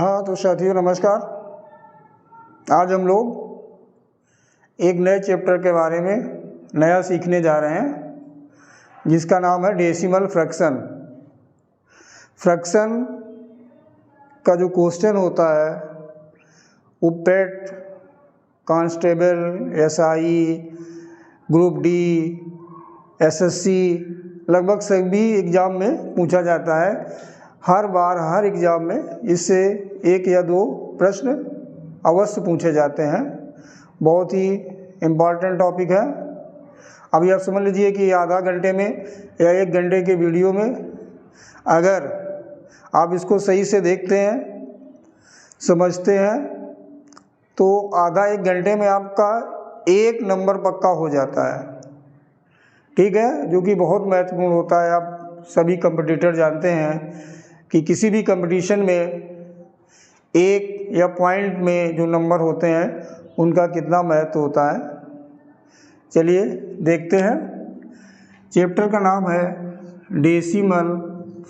हाँ तो साथियों नमस्कार। आज हम लोग एक नए चैप्टर के बारे में नया सीखने जा रहे हैं जिसका नाम है डेसिमल फ्रैक्शन। फ्रैक्शन का जो क्वेश्चन होता है वो PET, constable, SI, group D, SSC लगभग सभी एग्ज़ाम में पूछा जाता है। हर बार हर एग्ज़ाम में इससे एक या दो प्रश्न अवश्य पूछे जाते हैं। बहुत ही इम्पॉर्टेंट टॉपिक है। अभी आप समझ लीजिए कि आधा घंटे में या एक घंटे के वीडियो में अगर आप इसको सही से देखते हैं, समझते हैं, तो आधा एक घंटे में आपका एक नंबर पक्का हो जाता है। ठीक है, जो कि बहुत महत्वपूर्ण होता है। आप सभी कंपटीटर जानते हैं कि किसी भी कंपटीशन में एक या पॉइंट में जो नंबर होते हैं उनका कितना महत्व होता है। चलिए देखते हैं। चैप्टर का नाम है डेसिमल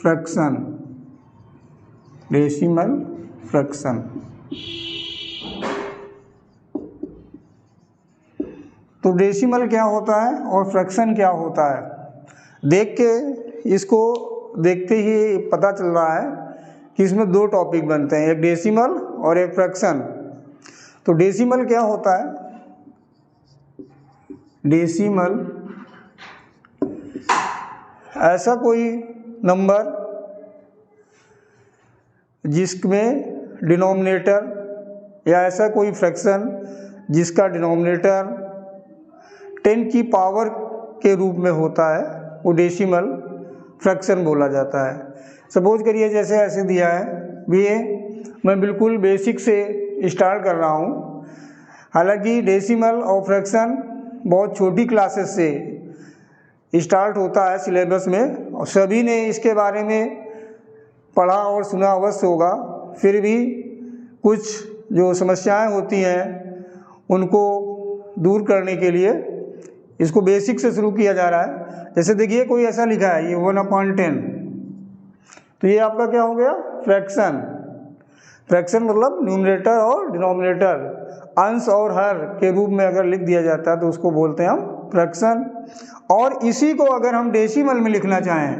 फ्रैक्शन। Decimal fraction. तो डेसिमल क्या होता है और फ्रैक्शन क्या होता है, देख के इसको देखते ही पता चल रहा है कि इसमें दो टॉपिक बनते हैं, एक डेसिमल और एक फ्रैक्शन। तो डेसिमल क्या होता है? डेसिमल ऐसा कोई नंबर जिसमें डिनोमिनेटर या ऐसा कोई फ्रैक्शन जिसका डिनोमिनेटर 10 की पावर के रूप में होता है, वो डेसिमल फ्रैक्शन बोला जाता है। सपोज करिए जैसे ऐसे दिया है, ये मैं बिल्कुल बेसिक से स्टार्ट कर रहा हूँ। हालांकि डेसिमल और फ्रैक्शन बहुत छोटी क्लासेस से स्टार्ट होता है सिलेबस में, और सभी ने इसके बारे में पढ़ा और सुना अवश्य होगा। फिर भी कुछ जो समस्याएं होती हैं उनको दूर करने के लिए इसको बेसिक से शुरू किया जा रहा है। जैसे देखिए कोई ऐसा लिखा है, ये 1/10, तो ये आपका क्या हो गया? फ्रैक्शन। फ्रैक्शन मतलब न्यूमरेटर और डिनोमिनेटर, अंश और हर के रूप में अगर लिख दिया जाता है तो उसको बोलते हैं हम फ्रैक्शन। और इसी को अगर हम डेसिमल में लिखना चाहें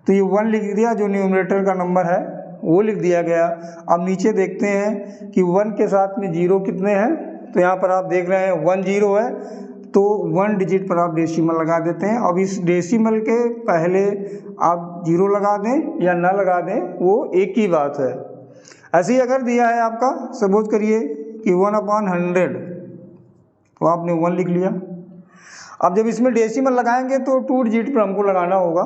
तो ये 1 लिख दिया, जो न्यूमरेटर का नंबर है वो लिख दिया गया। अब नीचे देखते हैं कि 1 के साथ में 0 कितने हैं, तो यहाँ पर आप देख रहे हैं 1 0 है, तो 1 डिजिट पर आप डेसिमल लगा देते हैं। अब इस डेसिमल के पहले आप 0 लगा दें या ना लगा दें, वो एक ही बात है। ऐसे ही अगर दिया है आपका, सपोज करिए कि 1/100, तो आपने 1 लिख लिया। अब जब इसमें डेसिमल लगाएंगे तो 2 डिजिट पर हमको लगाना होगा,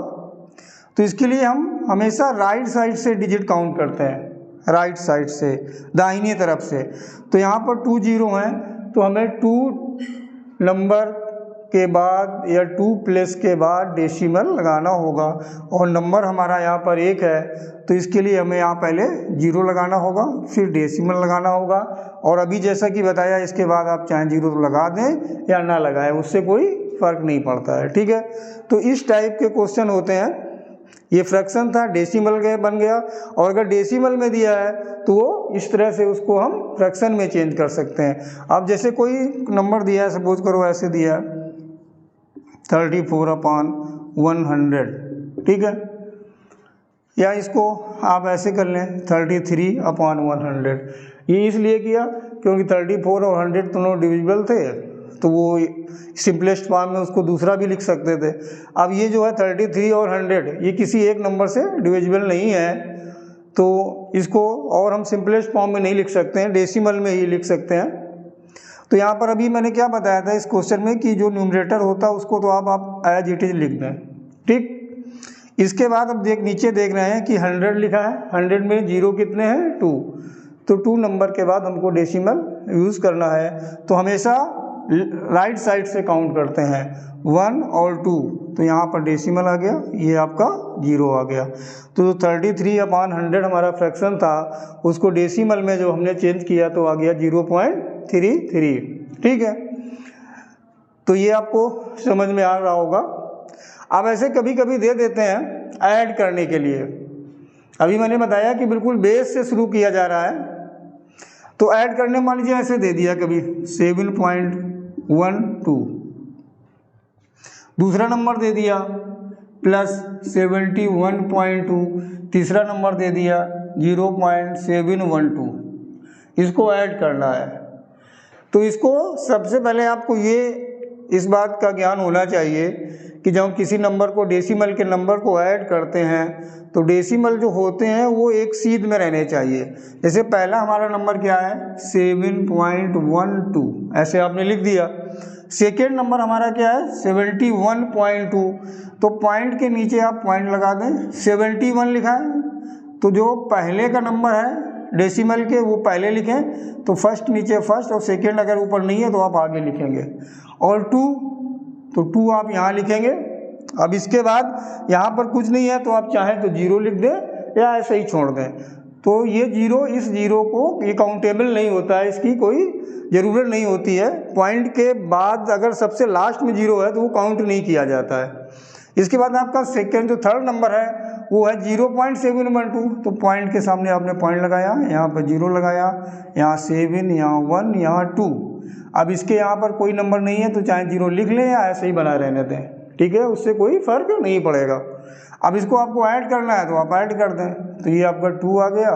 तो इसके लिए हम हमेशा राइट साइड से डिजिट काउंट करते हैं, राइट साइड से, दाहिनी तरफ से। तो यहाँ पर 2 0 हैं, तो हमें 2 नंबर के बाद या 2 प्लेस के बाद डेसिमल लगाना होगा। और नंबर हमारा यहाँ पर 1 है, तो इसके लिए हमें यहाँ पहले 0 लगाना होगा, फिर डेसिमल लगाना होगा। और अभी जैसा कि बताया, इसके बाद आप चाहे 0 तो लगा दें या ना लगाएं, उससे कोई फ़र्क नहीं पड़ता है। ठीक है, तो इस टाइप के क्वेश्चन होते हैं। ये फ्रैक्शन था, डेसिमल के बन गया। और अगर डेसिमल में दिया है तो वो इस तरह से उसको हम फ्रैक्शन में चेंज कर सकते हैं। अब जैसे कोई नंबर दिया है, सपोज करो ऐसे दिया 34/100, ठीक है, या इसको आप ऐसे कर लें 33/100। ये इसलिए किया क्योंकि 34 और 100 दोनों डिविजिबल थे, तो वो सिंपलेस्ट फॉर्म में उसको दूसरा भी लिख सकते थे। अब ये जो है 33 और 100, ये किसी एक नंबर से डिविजिबल नहीं है, तो इसको और हम सिंपलेस्ट फॉर्म में नहीं लिख सकते हैं, डेसिमल में ही लिख सकते हैं। तो यहाँ पर अभी मैंने क्या बताया था इस क्वेश्चन में कि जो न्यूमरेटर होता है उसको तो आप एज इट इज लिख दें। ठीक, इसके बाद अब नीचे देख रहे हैं कि 100 लिखा है, 100 में 0 कितने हैं? 2, तो 2 नंबर के बाद हमको डेसिमल यूज़ करना है। तो हमेशा राइट साइड से काउंट करते हैं, 1 और 2, तो यहाँ पर डेसिमल आ गया, ये आपका 0 आ गया। तो 33/100 हमारा फ्रैक्शन था, उसको डेसिमल में जो हमने चेंज किया तो आ गया 0.33। ठीक है, तो ये आपको समझ में आ रहा होगा। अब ऐसे कभी कभी दे देते हैं ऐड करने के लिए, अभी मैंने बताया कि बिल्कुल बेस से शुरू किया जा रहा है। तो ऐड करने मान लीजिए ऐसे दे दिया कभी 7.12, दूसरा नंबर दे दिया प्लस 71.2, तीसरा नंबर दे दिया 0.712, इसको ऐड करना है। तो इसको सबसे पहले आपको ये इस बात का ज्ञान होना चाहिए कि जब हम किसी नंबर को डेसिमल के नंबर को ऐड करते हैं तो डेसिमल जो होते हैं वो एक सीध में रहने चाहिए। जैसे पहला हमारा नंबर क्या है 7.12, ऐसे आपने लिख दिया। सेकेंड नंबर हमारा क्या है 71.2, तो पॉइंट के नीचे आप पॉइंट लगा दें, 71 लिखा है तो जो पहले का नंबर है डेसिमल के वो पहले लिखें, तो फर्स्ट नीचे फर्स्ट, और सेकेंड अगर ऊपर नहीं है तो आप आगे लिखेंगे। और 2, तो 2 आप यहाँ लिखेंगे। अब इसके बाद यहाँ पर कुछ नहीं है तो आप चाहें तो 0 लिख दें या ऐसे ही छोड़ दें। तो ये 0, इस 0 को ये काउंटेबल नहीं होता है, इसकी कोई ज़रूरत नहीं होती है। पॉइंट के बाद अगर सबसे लास्ट में 0 है तो वो काउंट नहीं किया जाता है। इसके बाद आपका सेकेंड जो थर्ड नंबर है वो है 0.712, तो पॉइंट के सामने आपने पॉइंट लगाया, यहाँ पर 0 लगाया, यहाँ 7, यहाँ 1, यहाँ 2। अब इसके यहाँ पर कोई नंबर नहीं है तो चाहे 0 लिख लें या ऐसे ही बना रहने दें, ठीक है, उससे कोई फर्क नहीं पड़ेगा। अब इसको आपको ऐड करना है तो आप ऐड कर दें, तो ये आपका 2 आ गया,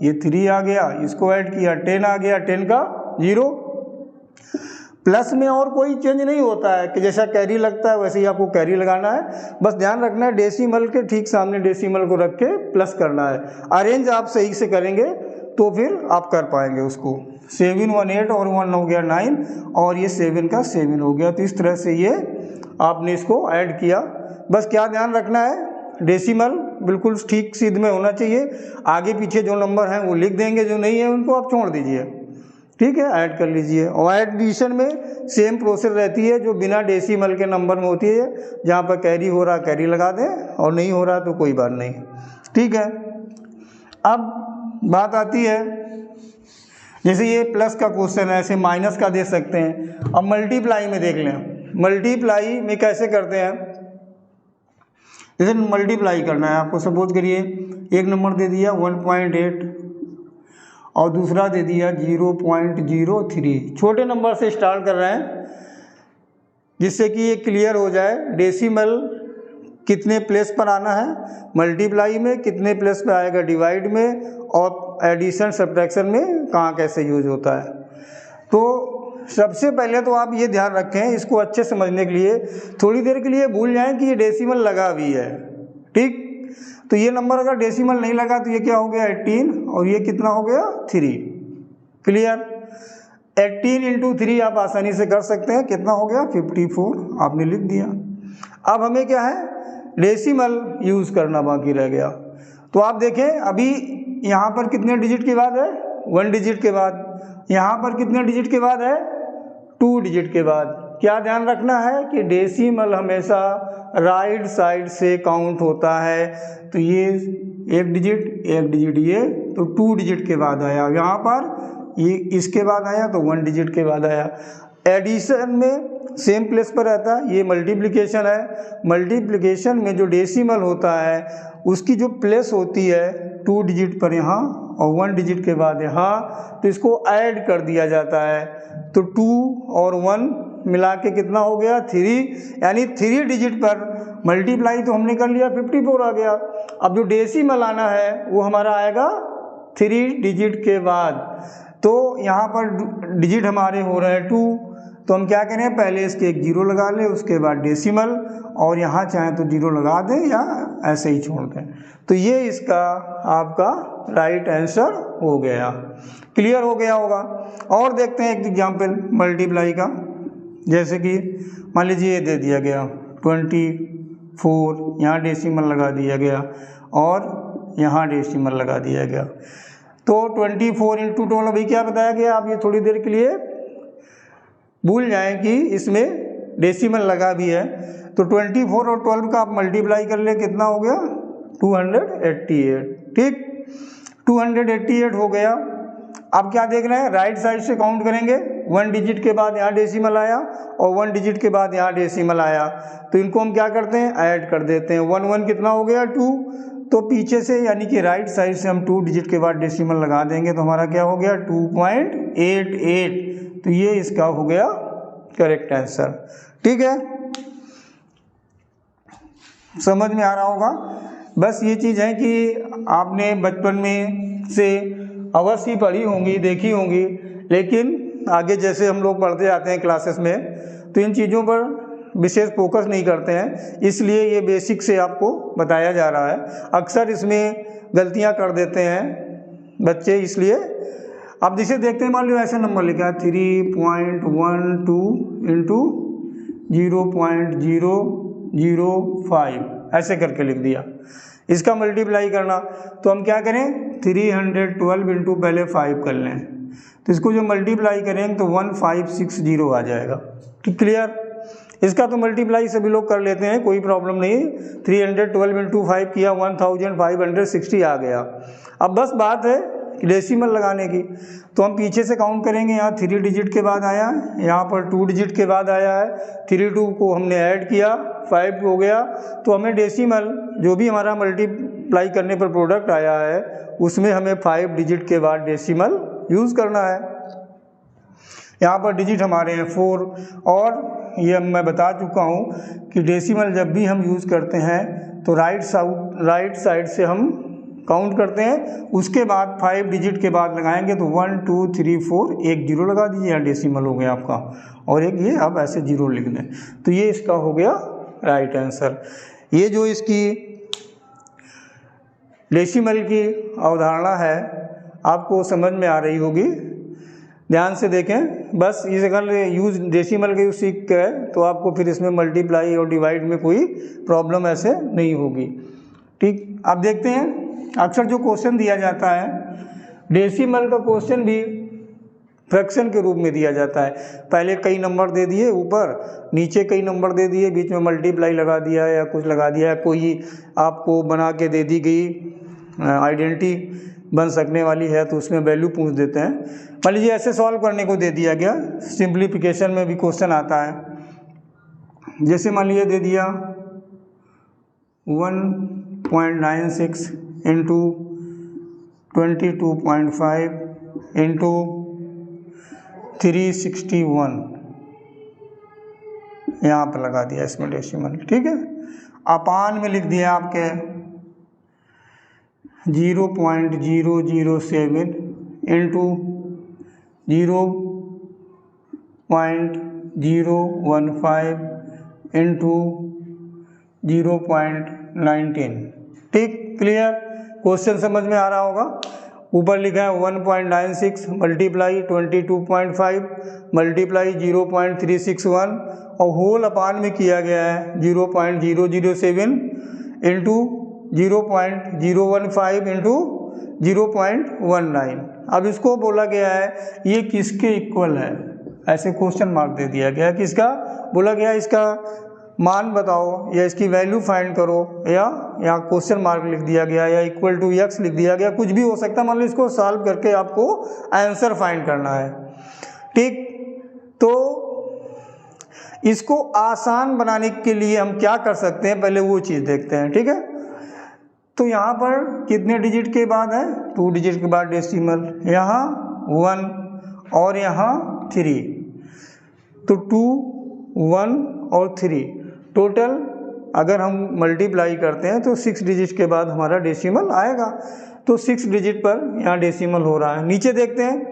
ये 3 आ गया, इसको ऐड किया 10 आ गया, 10 का 0। प्लस में और कोई चेंज नहीं होता है कि जैसा कैरी लगता है वैसे ही आपको कैरी लगाना है। बस ध्यान रखना है डेसिमल के ठीक सामने डेसिमल को रख के प्लस करना है। अरेंज आप सही से करेंगे तो फिर आप कर पाएंगे उसको। 7 1 8 और 1 हो गया 9, और ये 7 का 7 हो गया। तो इस तरह से ये आपने इसको ऐड किया। बस क्या ध्यान रखना है, डेसिमल बिल्कुल ठीक सीध में होना चाहिए। आगे पीछे जो नंबर हैं वो लिख देंगे, जो नहीं है उनको आप छोड़ दीजिए, ठीक है, ऐड कर लीजिए। और एडिशन में सेम प्रोसेस रहती है जो बिना डेसिमल के नंबर में होती है। जहाँ पर कैरी हो रहा कैरी लगा दें, और नहीं हो रहा तो कोई बात नहीं, ठीक है। अब बात आती है, जैसे ये प्लस का क्वेश्चन है, ऐसे माइनस का दे सकते हैं। अब मल्टीप्लाई में देख लें, मल्टीप्लाई में कैसे करते हैं। जैसे मल्टीप्लाई करना है आपको, सपोज करिए एक नंबर दे दिया 1.8 और दूसरा दे दिया 0.03। छोटे नंबर से स्टार्ट कर रहे हैं जिससे कि ये क्लियर हो जाए डेसिमल कितने प्लेस पर आना है, मल्टीप्लाई में कितने प्लेस पर आएगा डिवाइड में, और एडिशन सब्ट्रैक्शन में कहाँ कैसे यूज होता है। तो सबसे पहले तो आप ये ध्यान रखें, इसको अच्छे समझने के लिए थोड़ी देर के लिए भूल जाएं कि ये डेसिमल लगा भी है, ठीक। तो ये नंबर अगर डेसिमल नहीं लगा तो ये क्या हो गया 18, और ये कितना हो गया 3, क्लियर। 18 × 3 आप आसानी से कर सकते हैं, कितना हो गया 54, आपने लिख दिया। अब हमें क्या है डेसिमल यूज़ करना बाकी रह गया। तो आप देखें अभी यहाँ पर कितने डिजिट के बाद है 1 डिजिट के बाद, यहाँ पर कितने डिजिट के बाद है 2 डिजिट के बाद। क्या ध्यान रखना है कि डेसिमल हमेशा राइट साइड से काउंट होता है। तो ये 1 डिजिट ये तो 2 डिजिट के बाद आया, यहाँ पर ये इसके बाद आया तो 1 डिजिट के बाद आया। एडिशन में सेम प्लेस पर रहता है, ये मल्टीप्लिकेशन है। मल्टीप्लिकेशन में जो डेसिमल होता है उसकी जो प्लेस होती है 2 डिजिट पर यहाँ और 1 डिजिट के बाद यहाँ, तो इसको ऐड कर दिया जाता है। तो 2 और 1 मिला के कितना हो गया 3, यानी 3 डिजिट पर मल्टीप्लाई तो हमने कर लिया 54 आ गया। अब जो डेसिमल आना है वो हमारा आएगा 3 डिजिट के बाद। तो यहाँ पर डिजिट हमारे हो रहे हैं 2, तो हम क्या करें पहले इसके एक 0 लगा लें, उसके बाद डेसिमल, और यहाँ चाहें तो 0 लगा दें या ऐसे ही छोड़ दें। तो ये इसका आपका राइट आंसर हो गया, क्लियर हो गया होगा। और देखते हैं एक एग्जाम्पल मल्टीप्लाई का। जैसे कि मान लीजिए ये दे दिया गया 24, यहाँ डेसिमल लगा दिया गया और यहाँ डेसिमल लगा दिया गया। तो 24 × 12 अभी क्या बताया गया, आप ये थोड़ी देर के लिए भूल जाएं कि इसमें डेसिमल लगा भी है। तो 24 और 12 का आप मल्टीप्लाई कर ले, कितना हो गया 288, ठीक, 288 हो गया। अब क्या देख रहे हैं राइट साइड से काउंट करेंगे, 1 डिजिट के बाद यहाँ डेसिमल आया और 1 डिजिट के बाद यहाँ डेसिमल आया, तो इनको हम क्या करते हैं ऐड कर देते हैं। 1 1 कितना हो गया 2, तो पीछे से यानी कि राइट साइड से हम 2 डिजिट के बाद डेसिमल लगा देंगे तो हमारा क्या हो गया 2.88। तो ये इसका हो गया करेक्ट आंसर। ठीक है, समझ में आ रहा होगा। बस ये चीज़ है कि आपने बचपन में से अवश्य पढ़ी होंगी, देखी होंगी, लेकिन आगे जैसे हम लोग पढ़ते जाते हैं क्लासेस में तो इन चीज़ों पर विशेष फोकस नहीं करते हैं, इसलिए ये बेसिक से आपको बताया जा रहा है। अक्सर इसमें गलतियां कर देते हैं बच्चे, इसलिए अब जिसे देखते हैं मान लो ऐसा नंबर लिखा है 3.12 इंटू 0.005 ऐसे करके लिख दिया, इसका मल्टीप्लाई करना तो हम क्या करें 312 इंटू पहले 5 कर लें, तो इसको जो मल्टीप्लाई करेंगे तो 1560 आ जाएगा। ठीक, क्लियर। इसका तो मल्टीप्लाई सभी लोग कर लेते हैं, कोई प्रॉब्लम नहीं। 312 इंटू 5 किया 1560 आ गया। अब बस बात है डेसिमल लगाने की, तो हम पीछे से काउंट करेंगे। यहाँ 3 डिजिट के बाद आया है, यहाँ पर 2 डिजिट के बाद आया है, 3 को हमने ऐड किया 5 हो गया, तो हमें डेसिमल जो भी हमारा मल्टीप्लाई करने पर प्रोडक्ट आया है उसमें हमें 5 डिजिट के बाद डेसिमल यूज़ करना है। यहाँ पर डिजिट हमारे हैं 4, और ये मैं बता चुका हूँ कि डेसिमल जब भी हम यूज़ करते हैं तो राइट साइड से हम काउंट करते हैं, उसके बाद 5 डिजिट के बाद लगाएंगे तो 1 2 3 4 एक 0 लगा दीजिए, यहाँ डेसिमल हो गया आपका, और एक ये अब ऐसे 0 लिख दें, तो ये इसका हो गया राइट आंसर। ये जो इसकी डेसिमल की अवधारणा है आपको समझ में आ रही होगी, ध्यान से देखें। बस इस अगर यूज डेसिमल का यूज सीख के तो आपको फिर इसमें मल्टीप्लाई और डिवाइड में कोई प्रॉब्लम ऐसे नहीं होगी। ठीक, अब देखते हैं अक्सर जो क्वेश्चन दिया जाता है डेसिमल का क्वेश्चन भी फ्रैक्शन के रूप में दिया जाता है। पहले कई नंबर दे दिए ऊपर, नीचे कई नंबर दे दिए, बीच में मल्टीप्लाई लगा दिया या कुछ लगा दिया, कोई आपको बना के दे दी गई आइडेंटिटी बन सकने वाली है तो उसमें वैल्यू पूछ देते हैं। मान लीजिए ऐसे सॉल्व करने को दे दिया गया, सिंप्लीफिकेशन में भी क्वेश्चन आता है, जैसे मान लीजिए दे दिया 1.96 इंटू 22.5 इंटू 361, यहाँ पर लगा दिया इसमें डेसिमल। ठीक है, अपान में लिख दिया आपके 0.007 इंटू 0.015 इंटू 0.19। ठीक, क्लियर। क्वेश्चन समझ में आ रहा होगा। ऊपर लिखा है 1.96 मल्टीप्लाई 22.5 मल्टीप्लाई 0.361 और होल अपान में किया गया है 0.007 इंटू 0.015 इंटू 0.19। अब इसको बोला गया है ये किसके इक्वल है, ऐसे क्वेश्चन मार्क दे दिया गया। किसका बोला गया, इसका मान बताओ या इसकी वैल्यू फाइंड करो, या यहाँ क्वेश्चन मार्क लिख दिया गया या इक्वल टू x लिख दिया गया, कुछ भी हो सकता है। मान लो इसको सॉल्व करके आपको आंसर फाइंड करना है। ठीक, तो इसको आसान बनाने के लिए हम क्या कर सकते हैं, पहले वो चीज़ देखते हैं। ठीक है, तो यहाँ पर कितने डिजिट के बाद है, 2 डिजिट के बाद डेसिमल, यहाँ 1 और यहाँ 3, तो 2 1 और 3 टोटल अगर हम मल्टीप्लाई करते हैं तो 6 डिजिट के बाद हमारा डेसिमल आएगा। तो 6 डिजिट पर यहाँ डेसिमल हो रहा है। नीचे देखते हैं,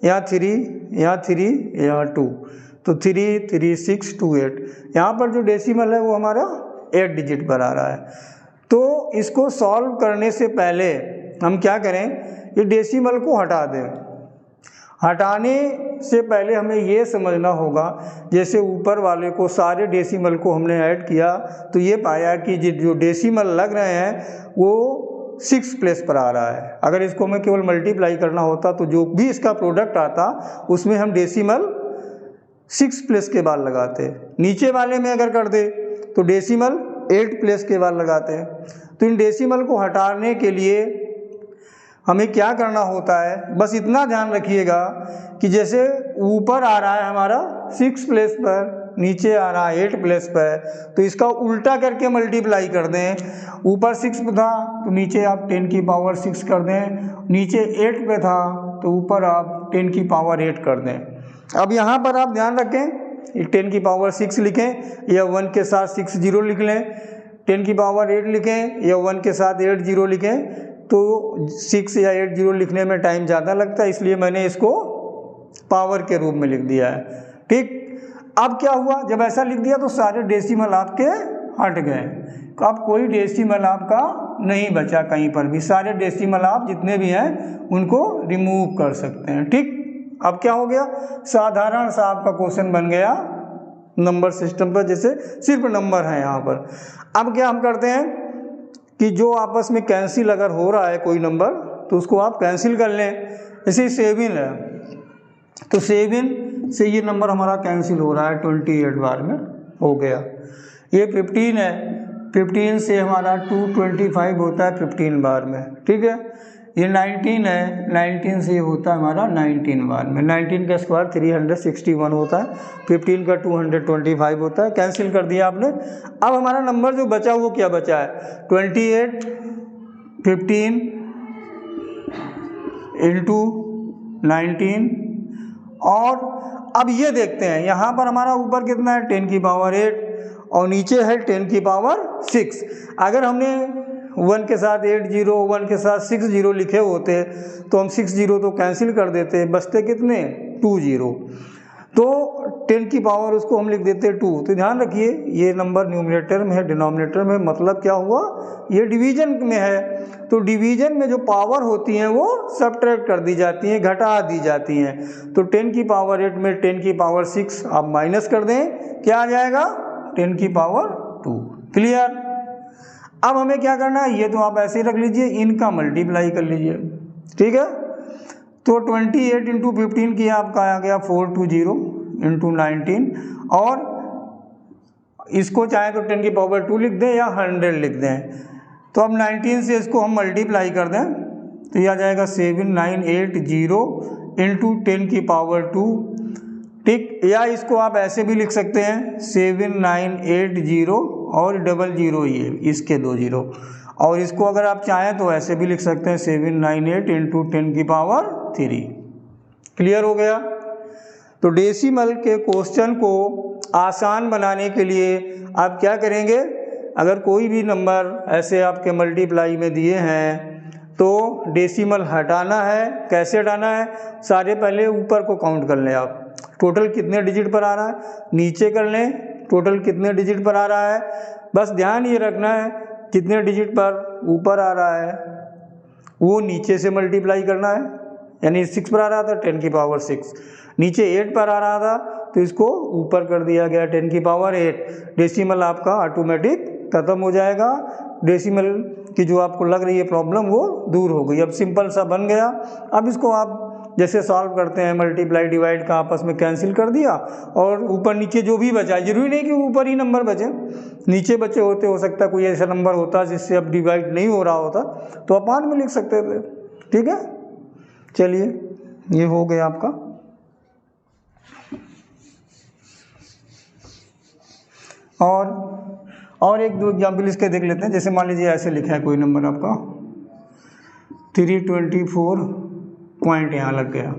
यहाँ 3, यहाँ 3, यहाँ 2, तो 3 3 6 2 8। यहाँ पर जो डेसिमल है वो हमारा 8 डिजिट पर आ रहा है। तो इसको सॉल्व करने से पहले हम क्या करें, ये डेसिमल को हटा दें। हटाने से पहले हमें ये समझना होगा, जैसे ऊपर वाले को सारे डेसिमल को हमने ऐड किया तो ये पाया कि जो डेसिमल लग रहे हैं वो 6 प्लेस पर आ रहा है। अगर इसको हमें केवल मल्टीप्लाई करना होता तो जो भी इसका प्रोडक्ट आता उसमें हम डेसिमल 6 प्लेस के बाद लगाते। नीचे वाले में अगर कर दे तो डेसिमल 8 प्लेस के बाद लगाते हैं। तो इन डेसिमल को हटाने के लिए हमें क्या करना होता है, बस इतना ध्यान रखिएगा कि जैसे ऊपर आ रहा है हमारा 6 प्लेस पर नीचे आ रहा है 8 प्लस पे, तो इसका उल्टा करके मल्टीप्लाई कर दें। ऊपर 6 पे था तो नीचे आप 10 की पावर 6 कर दें, नीचे 8 पे था तो ऊपर आप 10 की पावर 8 कर दें। अब यहाँ पर आप ध्यान रखें 10 की पावर 6 लिखें या 1 के साथ 6 जीरो लिख लें, 10 की पावर 8 लिखें या 1 के साथ 8 जीरो लिखें, तो 6 या 8 जीरो लिखने में टाइम ज़्यादा लगता है, इसलिए मैंने इसको पावर के रूप में लिख दिया है। ठीक, अब क्या हुआ, जब ऐसा लिख दिया तो सारे डेसिमल आपके हट गए, तो अब कोई डेसिमल आपका नहीं बचा कहीं पर भी, सारे डेसिमल आप जितने भी हैं उनको रिमूव कर सकते हैं। ठीक, अब क्या हो गया, साधारण सा आपका क्वेश्चन बन गया नंबर सिस्टम पर, जैसे सिर्फ नंबर है यहाँ पर। अब क्या हम करते हैं कि जो आपस में कैंसिल अगर हो रहा है कोई नंबर तो उसको आप कैंसिल कर लें। जैसे 7 है तो 7 से ये नंबर हमारा कैंसिल हो रहा है, 28 बार में हो गया। ये 15 है, 15 से हमारा 225 होता है 15 बार में। ठीक है, ये 19 है, 19 से ये होता है हमारा 19 बार में। 19 का स्क्वायर 361 होता है, 15 का 225 होता है। कैंसिल कर दिया आपने। अब हमारा नंबर जो बचा वो क्या बचा है, 28 15 इंटू 19। और अब ये देखते हैं यहाँ पर हमारा ऊपर कितना है 10 की पावर 8 और नीचे है 10 की पावर 6। अगर हमने 1 के साथ 8 जीरो, 1 के साथ 6 जीरो लिखे होते तो हम 6 जीरो तो कैंसिल कर देते, बचते कितने 2 जीरो, तो 10 की पावर उसको हम लिख देते 2। तो ध्यान रखिए ये नंबर न्यूमरेटर में है, डिनोमिनेटर में, मतलब क्या हुआ ये डिवीजन में है, तो डिवीजन में जो पावर होती हैं वो सब्ट्रैक्ट कर दी जाती हैं, घटा दी जाती हैं। तो 10 की पावर 8 में 10 की पावर 6 आप माइनस कर दें, क्या आ जाएगा 10 की पावर 2। क्लियर। अब हमें क्या करना है, ये तो आप ऐसे ही रख लीजिए, इनका मल्टीप्लाई कर लीजिए। ठीक है, तो 28 इंटू 15 की आपका आ गया 420 इंटू 19, और इसको चाहे तो 10 की पावर 2 लिख दें या 100 लिख दें। तो अब 19 से इसको हम मल्टीप्लाई कर दें तो यह आ जाएगा 7980 इंटू 10 की पावर 2। ठीक, या इसको आप ऐसे भी लिख सकते हैं 7980 और 00 ये इसके 2 जीरो, और इसको अगर आप चाहें तो ऐसे भी लिख सकते हैं 798 इंटू 10 की पावर 3। क्लियर हो गया। तो डेसिमल के क्वेश्चन को आसान बनाने के लिए आप क्या करेंगे, अगर कोई भी नंबर ऐसे आपके मल्टीप्लाई में दिए हैं तो डेसिमल हटाना है। कैसे हटाना है, सारे पहले ऊपर को काउंट कर लें आप, टोटल कितने डिजिट पर आ रहा है, नीचे कर लें टोटल कितने डिजिट पर आ रहा है। बस ध्यान ये रखना है कितने डिजिट पर ऊपर आ रहा है वो नीचे से मल्टीप्लाई करना है, यानी 6 पर आ रहा था 10 की पावर 6, नीचे 8 पर आ रहा था तो इसको ऊपर कर दिया गया 10 की पावर 8। डेसिमल आपका ऑटोमेटिक खत्म हो जाएगा, डेसिमल की जो आपको लग रही है प्रॉब्लम वो दूर हो गई। अब सिंपल सा बन गया। अब इसको आप जैसे सॉल्व करते हैं, मल्टीप्लाई डिवाइड का आपस में कैंसिल कर दिया, और ऊपर नीचे जो भी बचा, जरूरी नहीं कि ऊपर ही नंबर बचे, नीचे बचे होते, हो सकता है कोई ऐसा नंबर होता जिससे अब डिवाइड नहीं हो रहा होता तो अपान में लिख सकते थे। ठीक है, चलिए ये हो गया आपका। और एक दो एग्जाम्पल इसके देख लेते हैं। जैसे मान लीजिए ऐसे लिखा है कोई नंबर आपका 324 पॉइंट यहाँ लग गया,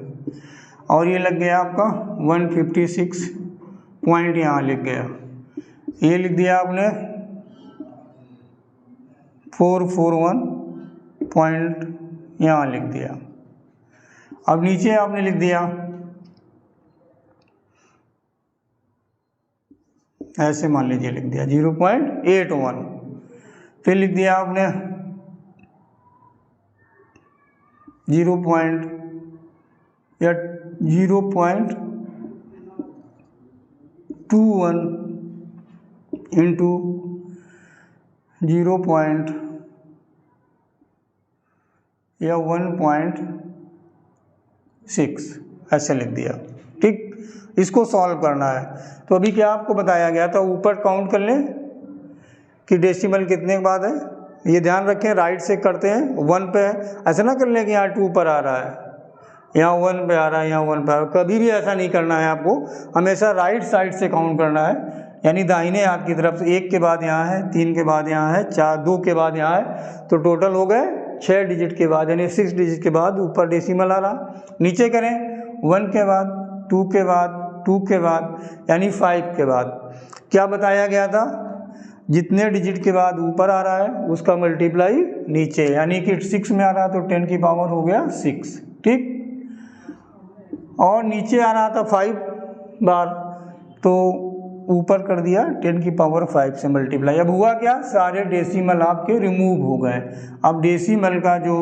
और ये लग गया आपका 156 पॉइंट यहाँ लिख गया, ये लिख दिया आपने 441 पॉइंट यहाँ लिख दिया। अब नीचे आपने लिख दिया ऐसे, मान लीजिए लिख दिया 0.81, फिर लिख दिया आपने 0.21 इंटू 1.6 ऐसे लिख दिया। ठीक, इसको सॉल्व करना है। तो अभी क्या आपको बताया गया था, ऊपर काउंट कर लें कि डेसिमल कितने के बाद है, ये ध्यान रखें। राइट से करते हैं 1 पे है, ऐसा ना कर लें कि यहाँ 2 पर आ रहा है, यहाँ 1 पे आ रहा है, यहाँ 1 पे आ रहा है। कभी भी ऐसा नहीं करना है आपको, हमेशा राइट साइड से काउंट करना है, यानी दाहिने हाथ की तरफ से। 1 के बाद यहाँ है, 3 के बाद यहाँ है, 4, 2 के बाद यहाँ है, तो टोटल हो गए 6 डिजिट के बाद, यानी 6 डिजिट के बाद ऊपर डेसिमल आ रहा। नीचे करें 1 के बाद, 2 के बाद, 2 के बाद, यानी 5 के बाद। क्या बताया गया था, जितने डिजिट के बाद ऊपर आ रहा है उसका मल्टीप्लाई नीचे, यानी कि 6 में आ रहा तो 10 की पावर हो गया 6, ठीक। और नीचे आ रहा था 5 बार, तो ऊपर कर दिया 10 की पावर 5 से मल्टीप्लाई। अब हुआ क्या, सारे डेसिमल आपके रिमूव हो गए। अब डेसिमल का जो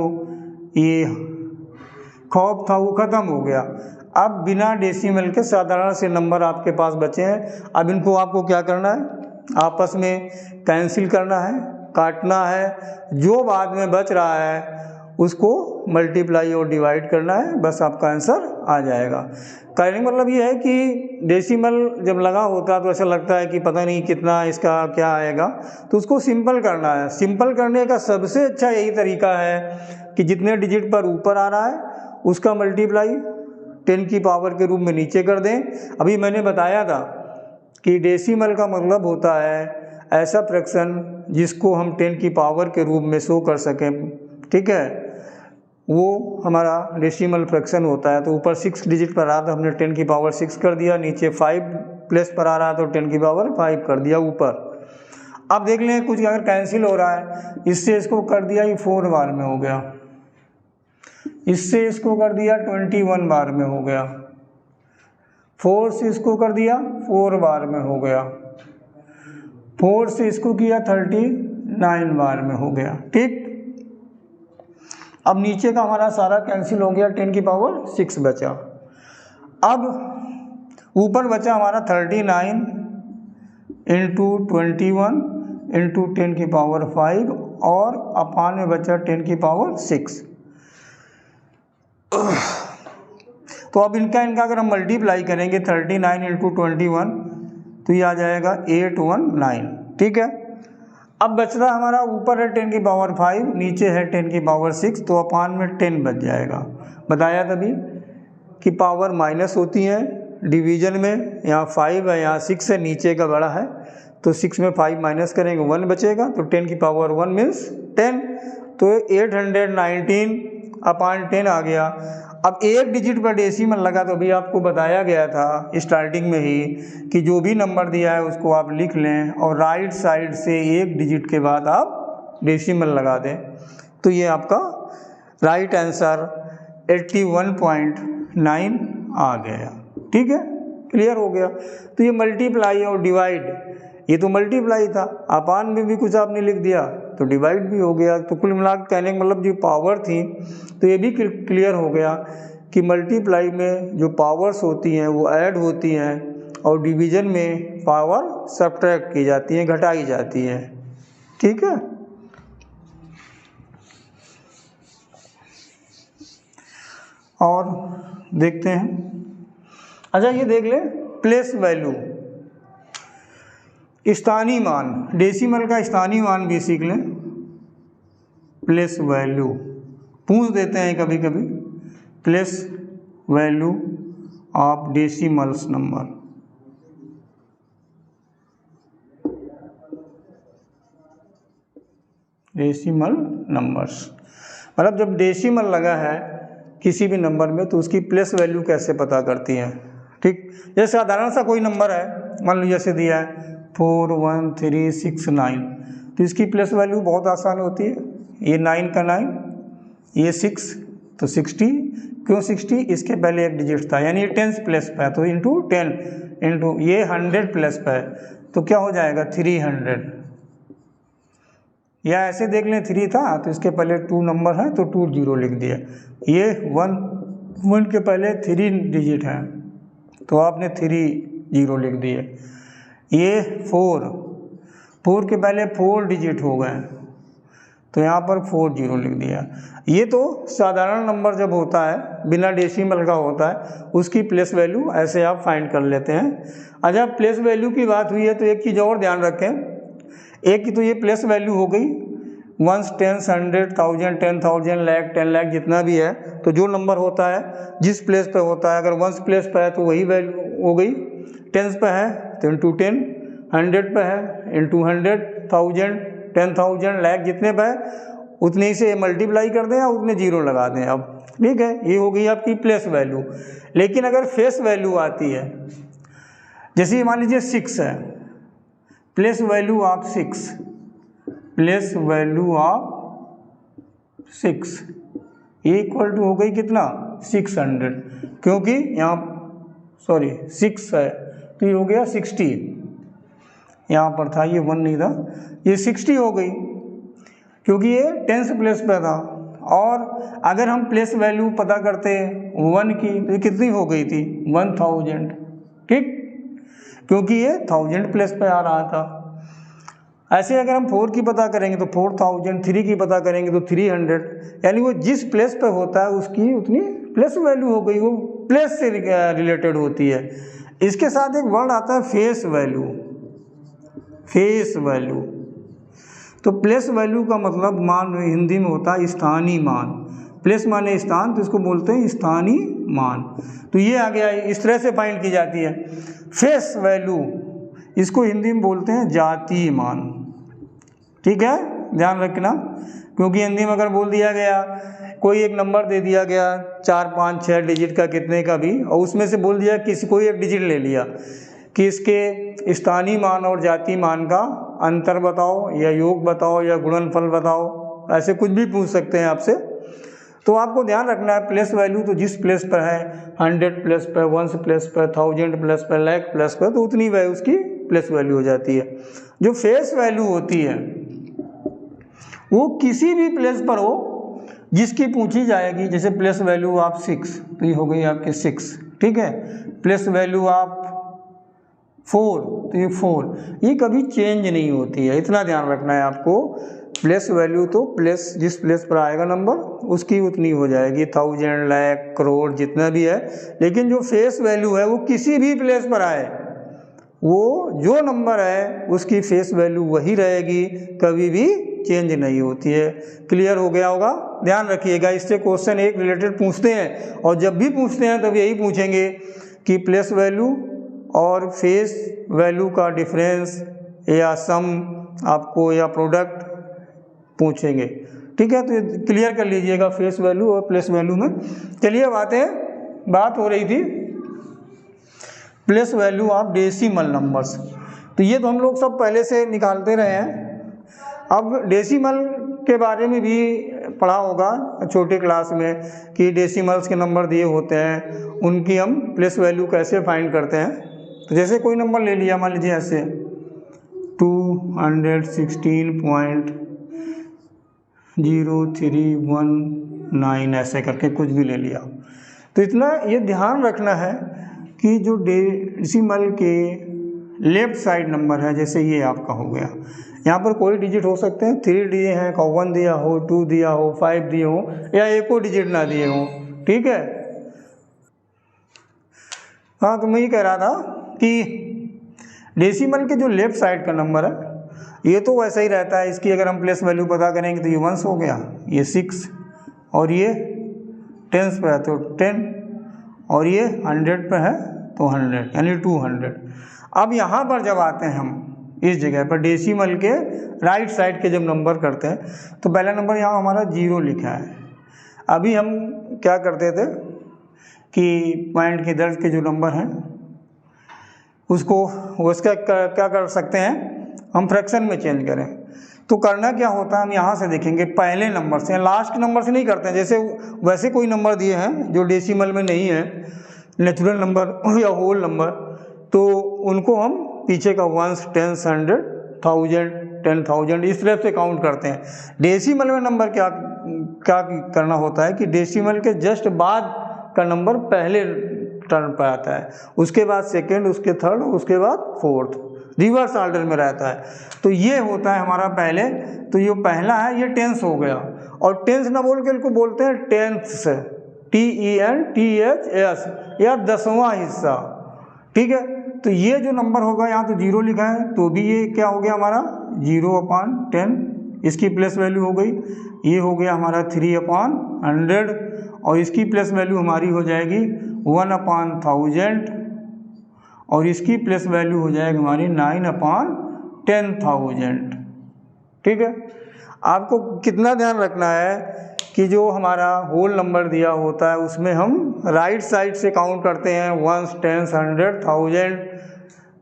ये खौफ था वो ख़त्म हो गया। अब बिना डेसिमल के साधारण से नंबर आपके पास बचे हैं। अब इनको आपको क्या करना है, आपस में कैंसिल करना है, काटना है, जो बाद में बच रहा है उसको मल्टीप्लाई और डिवाइड करना है, बस आपका आंसर आ जाएगा। कहने का मतलब ये है कि डेसिमल जब लगा होता है तो ऐसा लगता है कि पता नहीं कितना इसका क्या आएगा, तो उसको सिंपल करना है। सिंपल करने का सबसे अच्छा यही तरीका है कि जितने डिजिट पर ऊपर आ रहा है उसका मल्टीप्लाई 10 की पावर के रूप में नीचे कर दें। अभी मैंने बताया था कि डेसिमल का मतलब होता है ऐसा फ्रैक्शन जिसको हम 10 की पावर के रूप में शो कर सकें, ठीक है, वो हमारा डेसिमल फ्रैक्शन होता है। तो ऊपर 6 डिजिट पर आ रहा था, हमने 10 की पावर 6 कर दिया, नीचे 5 प्लस पर आ रहा तो 10 की पावर 5 कर दिया ऊपर। अब देख लें कुछ अगर कैंसिल हो रहा है, इससे इसको कर दिया ये 4 बार में हो गया, इससे इसको कर दिया 21 बार में हो गया, 4 से इसको कर दिया 4 बार में हो गया, 4 से इसको किया 39 बार में हो गया, ठीक। अब नीचे का हमारा सारा कैंसिल हो गया, 10 की पावर 6 बचा। अब ऊपर बचा हमारा 39 इंटू 21 इंटू 10 की पावर 5 और अपान में बचा 10 की पावर 6। तो अब इनका अगर हम मल्टीप्लाई करेंगे 39 इंटू 21 तो ये आ जाएगा 819, ठीक है। अब बच रहा हमारा ऊपर है 10 की पावर 5, नीचे है 10 की पावर 6, तो अपान में 10 बच जाएगा। बताया तभी कि पावर माइनस होती है डिवीजन में, यहाँ 5 है, यहाँ 6 है, नीचे का बड़ा है, तो 6 में 5 माइनस करेंगे 1 बचेगा, तो 10 की पावर 1 मीन्स 10, तो 819 अपान 10 आ गया। अब एक डिजिट पर डेसिमल लगा, तो अभी आपको बताया गया था स्टार्टिंग में ही कि जो भी नंबर दिया है उसको आप लिख लें और राइट साइड से एक डिजिट के बाद आप डेसिमल लगा दें, तो ये आपका राइट आंसर 81.9 आ गया, ठीक है, क्लियर हो गया। तो ये मल्टीप्लाई और डिवाइड, ये तो मल्टीप्लाई था, अपान में भी कुछ आपने लिख दिया तो डिवाइड भी हो गया। तो कुल मिलाकर कहने का मतलब जो पावर थी तो ये भी क्लियर हो गया कि मल्टीप्लाई में जो पावर्स होती हैं वो ऐड होती हैं और डिवीज़न में पावर सब्ट्रैक्ट की जाती हैं, घटाई जाती हैं, ठीक है। और देखते हैं, अच्छा ये देख ले प्लेस वैल्यू, स्थानीय मान, डेसिमल का स्थानीय मान भी सीख लें। प्लेस वैल्यू पूछ देते हैं कभी कभी, place value of decimals number. Decimal numbers मतलब जब डेसिमल लगा है किसी भी नंबर में तो उसकी प्लेस वैल्यू कैसे पता करती है, ठीक। जैसे साधारण सा कोई नंबर है, मान लो जैसे दिया है 41369, तो इसकी प्लेस वैल्यू बहुत आसान होती है, ये 9 का 9, ये 6 तो 60, क्यों 60, इसके पहले एक डिजिट था, यानी 10 प्लस पे है तो इंटू 10 इंटू ये 100 प्लस पे है तो क्या हो जाएगा 300, या ऐसे देख लें 3 था तो इसके पहले 2 नंबर है तो 2 0 लिख दिया, ये 1 के पहले 3 डिजिट हैं तो आपने 3 0 लिख दिए, ये 4 के पहले 4 डिजिट हो गए तो यहाँ पर 4 0 लिख दिया। ये तो साधारण नंबर जब होता है बिना डेसिमल का होता है उसकी प्लेस वैल्यू ऐसे आप फाइंड कर लेते हैं। अच्छा प्लेस वैल्यू की बात हुई है तो एक चीज़ और ध्यान रखें, एक की तो ये प्लेस वैल्यू हो गई, वंस, टेंस, 100, 1000, 10,000, लाख, 10 लाख जितना भी है, तो जो नंबर होता है जिस प्लेस पे होता है, अगर वंस प्लेस पे है तो वही वैल्यू हो गई, टेंस पे है तो इंटू 10, 100 पे है इंटू 100, 1000, 10,000, लाख जितने पे है उतने ही से मल्टीप्लाई कर दें या उतने जीरो लगा दें। अब ठीक है, ये हो गई आपकी प्लेस वैल्यू। लेकिन अगर फेस वैल्यू आती है, जैसे मान लीजिए 6 है, place value of 6, place value of 6 equal to हो गई कितना 600, क्योंकि यहाँ 6 है तो ये हो गया 60, यहाँ पर था ये 1 नहीं था, ये 60 हो गई क्योंकि ये टेंस प्लेस पे था। और अगर हम प्लेस वैल्यू पता करते 1 की तो ये कितनी हो गई थी 1000, ठीक, क्योंकि ये 1000 प्लेस पे आ रहा था। ऐसे अगर हम 4 की पता करेंगे तो 4000, 3 की पता करेंगे तो 300, यानी वो जिस प्लेस पे होता है उसकी उतनी प्लेस वैल्यू हो गई, वो प्लेस से रिलेटेड होती है। इसके साथ एक वर्ड आता है फेस वैल्यू, फेस वैल्यू। तो प्लेस वैल्यू का मतलब मान हिंदी में होता है स्थानीय मान, प्लेस माने स्थान तो इसको बोलते हैं स्थानीय मान। तो ये आ गया, इस तरह से फाइंड की जाती है। फेस वैल्यू इसको हिंदी में बोलते हैं जातीय मान, ठीक है, ध्यान रखना, क्योंकि हिंदी में अगर बोल दिया गया कोई एक नंबर दे दिया गया 4, 5, 6 डिजिट का कितने का भी, और उसमें से बोल दिया किसी कोई एक डिजिट ले लिया कि इसके स्थानीय मान और जातीय मान का अंतर बताओ या योग बताओ या गुणनफल बताओ, ऐसे कुछ भी पूछ सकते हैं आपसे। तो आपको ध्यान रखना है प्लेस वैल्यू तो जिस प्लेस पर है, 100 प्लेस पर, 1 प्लेस पर, 1000 प्लेस पर, लाख प्लेस पर, तो उतनी वैल्यू उसकी प्लेस वैल्यू हो जाती है। जो फेस वैल्यू होती है वो किसी भी प्लेस पर हो जिसकी पूछी जाएगी, जैसे प्लेस वैल्यू आप 6 तो ये हो गई आपके 6, ठीक है, प्लेस वैल्यू आप 4 तो ये 4, ये कभी चेंज नहीं होती है, इतना ध्यान रखना है आपको। प्लेस वैल्यू तो प्लेस जिस प्लेस पर आएगा नंबर उसकी उतनी हो जाएगी, 1000, लाख, करोड़ जितना भी है। लेकिन जो फेस वैल्यू है वो किसी भी प्लेस पर आए, वो जो नंबर है उसकी फेस वैल्यू वही रहेगी, कभी भी चेंज नहीं होती है। क्लियर हो गया होगा, ध्यान रखिएगा। इससे क्वेश्चन एक रिलेटेड पूछते हैं, और जब भी पूछते हैं तब यही पूछेंगे कि प्लेस वैल्यू और फेस वैल्यू का डिफरेंस या सम आपको या प्रोडक्ट पूछेंगे, ठीक है। तो क्लियर कर लीजिएगा फेस वैल्यू और प्लेस वैल्यू में। चलिए बात हो रही थी place value of decimal numbers, तो ये तो हम लोग सब पहले से निकालते रहे हैं। अब डेसिमल के बारे में भी पढ़ा होगा छोटे क्लास में कि डेसिमल्स के नंबर दिए होते हैं, उनकी हम प्लेस वैल्यू कैसे फाइंड करते हैं। तो जैसे कोई नंबर ले लिया, मान लीजिए ऐसे 216.0319 ऐसे करके कुछ भी ले लिया। तो इतना ये ध्यान रखना है कि जो डेसिमल के लेफ्ट साइड नंबर है, जैसे ये आपका हो गया, यहाँ पर कोई डिजिट हो सकते हैं, 3 दिए हैं, 1 दिया हो, 2 दिया हो, 5 दिए हो, या एको डिजिट ना दिए हो, ठीक है। हाँ, तो मैं ये कह रहा था कि डेसिमल के जो लेफ्ट साइड का नंबर है ये तो वैसा ही रहता है, इसकी अगर हम प्लेस वैल्यू पता करेंगे तो ये 1 हो गया, ये 6, और ये 10 पे है तो 10, और ये 100 पे है तो 100, यानी 200। अब यहाँ पर जब आते हैं हम इस जगह पर डेसिमल के राइट साइड के जब नंबर करते हैं तो पहला नंबर यहाँ हमारा 0 लिखा है। अभी हम क्या करते थे कि पॉइंट के दर्ज के जो नंबर हैं उसको उसका क्या कर सकते हैं हम, फ्रैक्शन में चेंज करें। तो करना क्या होता है, हम यहाँ से देखेंगे पहले नंबर से, लास्ट नंबर से नहीं करते हैं। जैसे वैसे कोई नंबर दिए हैं जो डेसिमल में नहीं है, नेचुरल नंबर या होल नंबर, तो उनको हम पीछे का 1, 10, 100, 1000, 10,000 इस तरह से काउंट करते हैं। डेसिमल में नंबर क्या करना होता है कि डेसिमल के जस्ट बाद का नंबर पहले टर्न पर आता है, उसके बाद सेकेंड, उसके थर्ड, उसके बाद फोर्थ, रिवर्स ऑर्डर में रहता है। तो ये होता है हमारा पहले, तो ये पहला है, ये टेंस हो गया। और टेंस ना बोल के इनको बोलते हैं टेंथ्स, TENTHS, या 10वां हिस्सा, ठीक है। तो ये जो नंबर होगा यहाँ तो 0 लिखा है, तो भी ये क्या हो गया हमारा 0/10 इसकी प्लस वैल्यू हो गई, ये हो गया हमारा 3/100 और इसकी प्लस वैल्यू हमारी हो जाएगी 1/1000 और इसकी प्लस वैल्यू हो जाएगी हमारी 9/10,000। ठीक है, आपको कितना ध्यान रखना है कि जो हमारा होल नंबर दिया होता है उसमें हम राइट साइड से काउंट करते हैं, 1s, 10s, 100, 1000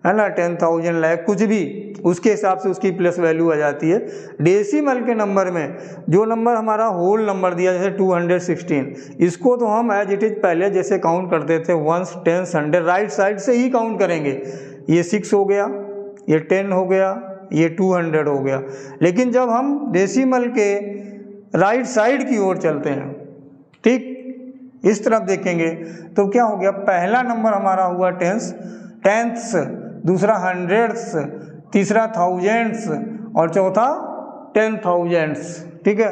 है ना, 10,000, लाख, कुछ भी उसके हिसाब से उसकी प्लस वैल्यू आ जाती है। डेसिमल के नंबर में जो नंबर हमारा होल नंबर दिया जैसे 216, इसको तो हम एज इट इज पहले जैसे काउंट करते थे 1s, 10s, 100 राइट साइड से ही काउंट करेंगे। ये 6 हो गया, ये 10 हो गया, ये 200 हो गया। लेकिन जब हम डेसिमल के राइट साइड की ओर चलते हैं, ठीक, इस तरफ देखेंगे तो क्या हो गया, पहला नंबर हमारा हुआ टेंथ्स, दूसरा हंड्रेड्स, तीसरा थाउजेंड्स और चौथा 10,000। ठीक है,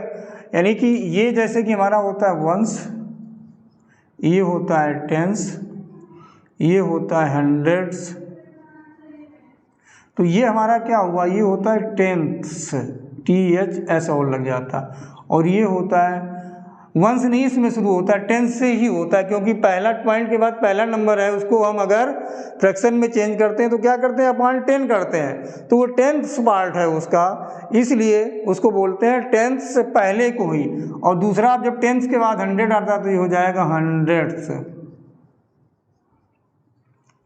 यानी कि ये जैसे कि हमारा होता है वंस, ये होता है टेंस, ये होता है हंड्रेड्स, तो ये हमारा क्या हुआ, ये होता है टेंथ्स, THS और लग जाता, और ये होता है वंस नहीं, इसमें शुरू होता है, टेंथ से ही होता है, क्योंकि पहला पॉइंट के बाद पहला नंबर है, उसको हम अगर फ्रैक्शन में चेंज करते हैं तो क्या करते हैं, अपॉन 10 करते हैं, तो वो 10th पार्ट है उसका, इसलिए उसको बोलते हैं 10th से पहले को ही। और दूसरा आप जब 10th के बाद 100 आता है तो ये हो जाएगा हंड्रेड्स,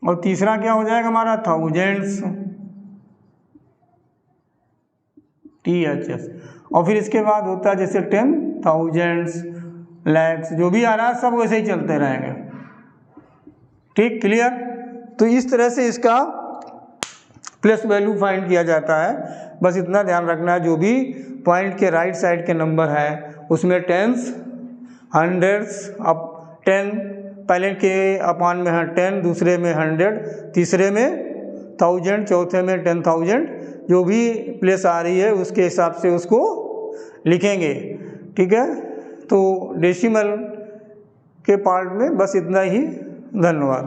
और तीसरा क्या हो जाएगा हमारा थाउजेंड्स, THS, और फिर इसके बाद होता है जैसे 10,000, लैक्स, जो भी आ रहा है सब वैसे ही चलते रहेंगे। ठीक, क्लियर। तो इस तरह से इसका प्लस वैल्यू फाइंड किया जाता है। बस इतना ध्यान रखना है, जो भी पॉइंट के राइट साइड के नंबर है उसमें टेंस, हंड्रेड्स, अब 10 पहले के अपान में है 10, दूसरे में 100, तीसरे में 1000, चौथे में 10,000, जो भी प्लेस आ रही है उसके हिसाब से उसको लिखेंगे। ठीक है, तो डेसिमल के पार्ट में बस इतना ही। धन्यवाद।